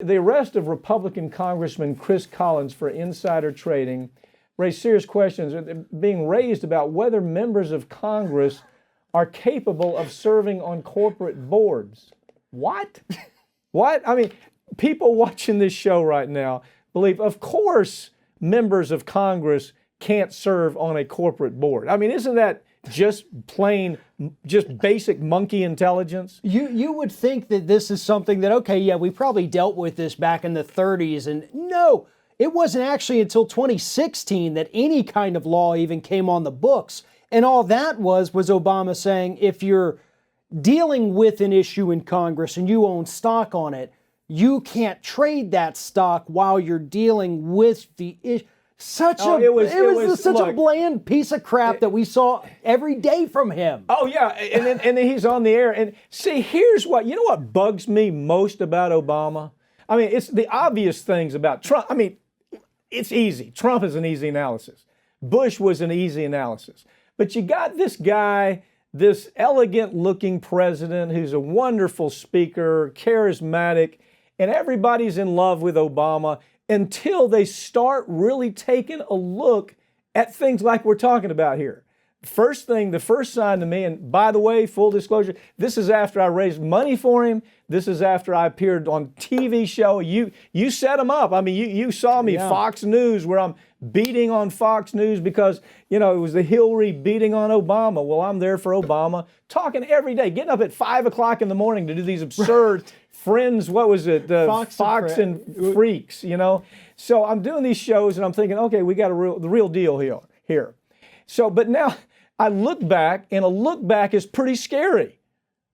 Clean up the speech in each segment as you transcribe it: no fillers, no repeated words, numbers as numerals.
The arrest of Republican Congressman Chris Collins for insider trading raised serious questions being raised about whether members of Congress are capable of serving on corporate boards. What? What? I mean, people watching this show right now believe, of course, members of Congress can't serve on a corporate board. I mean, isn't that just plain, just basic monkey intelligence? You would think that this is something that, okay, yeah, we probably dealt with this back in the 30s. And no, it wasn't actually until 2016 that any kind of law even came on the books. And all that was Obama saying, if you're dealing with an issue in Congress and you own stock on it, you can't trade that stock while you're dealing with the issue. It was such a bland piece of crap that we saw every day from him. Oh yeah, and then he's on the air. And see, here's what bugs me most about Obama. I mean, it's the obvious things about Trump. I mean, it's easy. Trump is an easy analysis. Bush was an easy analysis. But you got this guy, this elegant-looking president who's a wonderful speaker, charismatic, and everybody's in love with Obama until they start really taking a look at things like we're talking about here. The first sign to me, and by the way, full disclosure, this is after I raised money for him. This is after I appeared on TV show. You set him up. I mean, you saw me, yeah. Fox News, where I'm beating on Fox News because, it was the Hillary beating on Obama. Well, I'm there for Obama, talking every day, getting up at 5 o'clock in the morning to do these absurd Friends, what was it? Fox and Freaks, So I'm doing these shows and I'm thinking, okay, we got the real deal here. So, but now I look back, and a look back is pretty scary,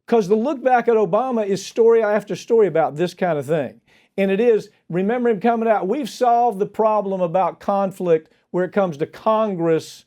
because the look back at Obama is story after story about this kind of thing. And it is, remember him coming out, we've solved the problem about conflict where it comes to Congress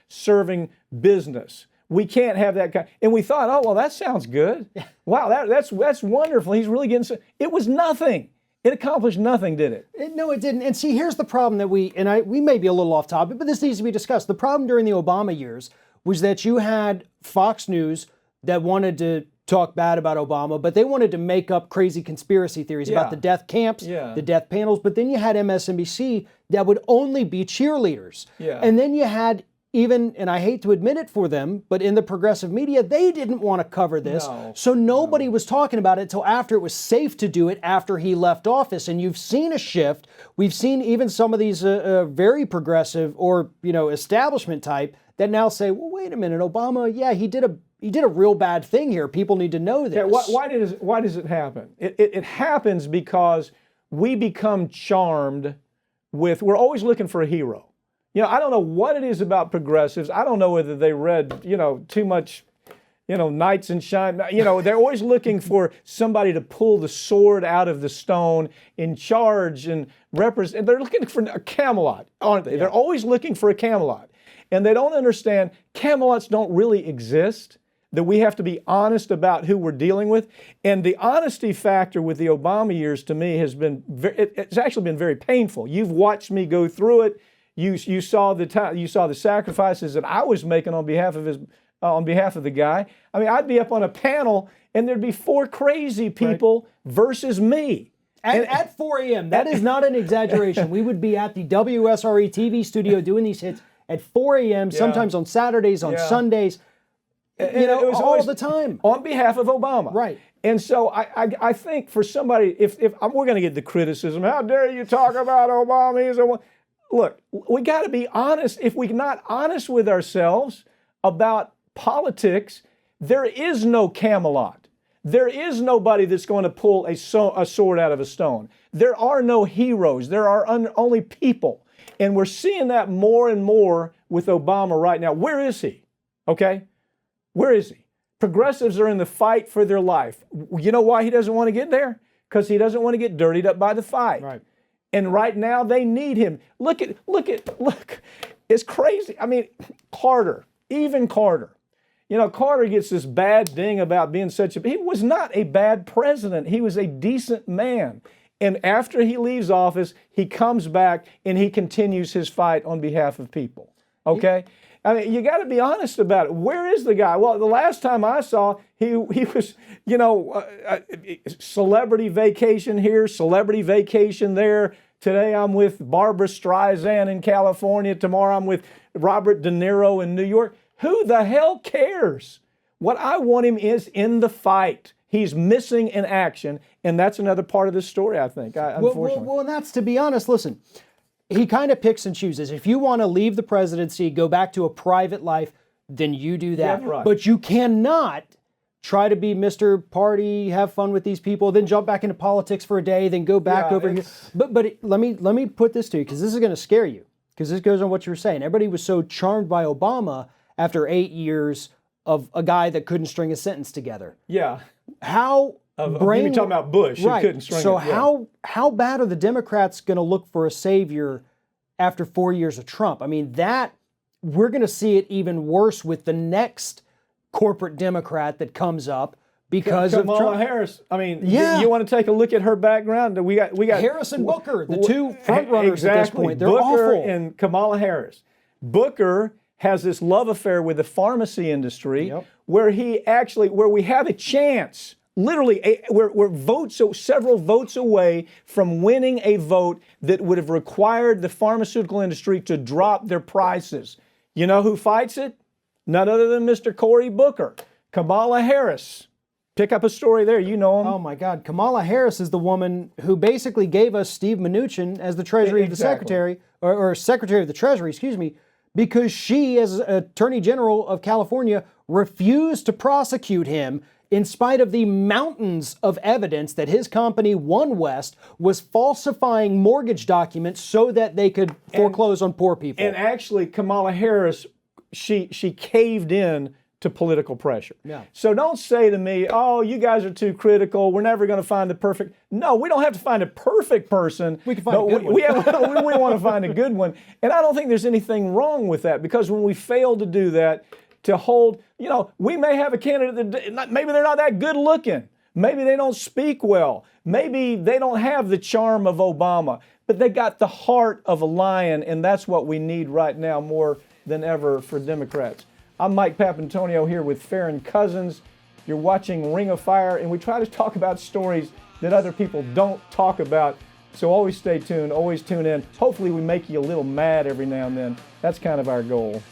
serving business. We can't have that kind. And we thought, oh, well, that sounds good. Wow, that's wonderful. He's really getting. It was nothing. It accomplished nothing, did it? No, it didn't. And see, here's the problem that we may be a little off topic, but this needs to be discussed. The problem during the Obama years was that you had Fox News that wanted to talk bad about Obama, but they wanted to make up crazy conspiracy theories about the death camps, the death panels. But then you had MSNBC that would only be cheerleaders. Yeah. And then you had even, and I hate to admit it for them, but in the progressive media, they didn't want to cover this. So nobody was talking about it until after it was safe to do it, after he left office. And you've seen a shift. We've seen even some of these very progressive or, establishment type that now say, well, wait a minute, Obama, yeah, he did a real bad thing here. People need to know this. Yeah, why does it happen? It happens because we become charmed with, we're always looking for a hero. I don't know what it is about progressives. I don't know whether they read, too much, Knights and Shine. They're always looking for somebody to pull the sword out of the stone, in charge and represent. They're looking for a Camelot, aren't they? Yeah. They're always looking for a Camelot. And they don't understand Camelots don't really exist, that we have to be honest about who we're dealing with. And the honesty factor with the Obama years, to me, has been, it's actually been very painful. You've watched me go through it. You saw the sacrifices that I was making on behalf of the guy. I mean, I'd be up on a panel and there'd be 4 crazy people versus me. At 4 a.m. That is not an exaggeration. We would be at the WSRE TV studio doing these hits at 4 a.m. Sometimes on Saturdays, on Sundays. It was all the time on behalf of Obama. Right. And so I think for somebody, if we're going to get the criticism, how dare you talk about Obama? Look, we got to be honest. If we're not honest with ourselves about politics, there is no Camelot. There is nobody that's going to pull a sword out of a stone. There are no heroes. There are only people. And we're seeing that more and more with Obama right now. Where is he? Okay? Where is he? Progressives are in the fight for their life. You know why he doesn't want to get there? Because he doesn't want to get dirtied up by the fight. Right. And right now they need him. Look. It's crazy. I mean, Carter. Carter gets this bad ding about being he was not a bad president. He was a decent man. And after he leaves office, he comes back and he continues his fight on behalf of people. Okay? I mean, you got to be honest about it. Where is the guy? Well, the last time I saw, he was, celebrity vacation here, celebrity vacation there. Today I'm with Barbara Streisand in California. Tomorrow I'm with Robert De Niro in New York. Who the hell cares? What I want him is in the fight. He's missing in action, and that's another part of this story, I think, unfortunately. Well, and that's, to be honest, listen, he kind of picks and chooses. If you want to leave the presidency, go back to a private life, then you do that. Yeah, right. But you cannot try to be Mr. Party, have fun with these people, then jump back into politics for a day, then go back over here. But let me put this to you, because this is going to scare you, because this goes on what you were saying. Everybody was so charmed by Obama after 8 years of a guy that couldn't string a sentence together. Yeah. How You talking about Bush, right. who couldn't string So it. Yeah. how bad are the Democrats going to look for a savior after 4 years of Trump? I mean, that we're going to see it even worse with the next corporate Democrat that comes up because of Kamala Trump. Harris. I mean, Yeah. you want to take a look at her background? We got Harris and Booker, the two front runners at this point. They're Booker awful. and Kamala Harris. Booker has this love affair with the pharmacy industry, Yep. where we have a chance. Literally, we're several votes away from winning a vote that would have required the pharmaceutical industry to drop their prices. You know who fights it? None other than Mr. Cory Booker. Kamala Harris. Pick up a story there. You know him. Oh my God. Kamala Harris is the woman who basically gave us Steve Mnuchin as the Treasury of the Exactly. Secretary, or Secretary of the Treasury, excuse me, because she, as Attorney General of California, refused to prosecute him in spite of the mountains of evidence that his company, One West, was falsifying mortgage documents so that they could foreclose on poor people. And actually, Kamala Harris, she caved in to political pressure. Yeah. So don't say to me, oh, you guys are too critical. We're never going to find the perfect. No, we don't have to find a perfect person. We can find a good one. We want to find a good one. And I don't think there's anything wrong with that, because when we fail to do that, to hold, we may have a candidate that maybe they're not that good looking. Maybe they don't speak well. Maybe they don't have the charm of Obama, but they got the heart of a lion, and that's what we need right now more than ever for Democrats. I'm Mike Papantonio here with Farron Cousins. You're watching Ring of Fire, and we try to talk about stories that other people don't talk about. So always stay tuned, always tune in. Hopefully we make you a little mad every now and then. That's kind of our goal.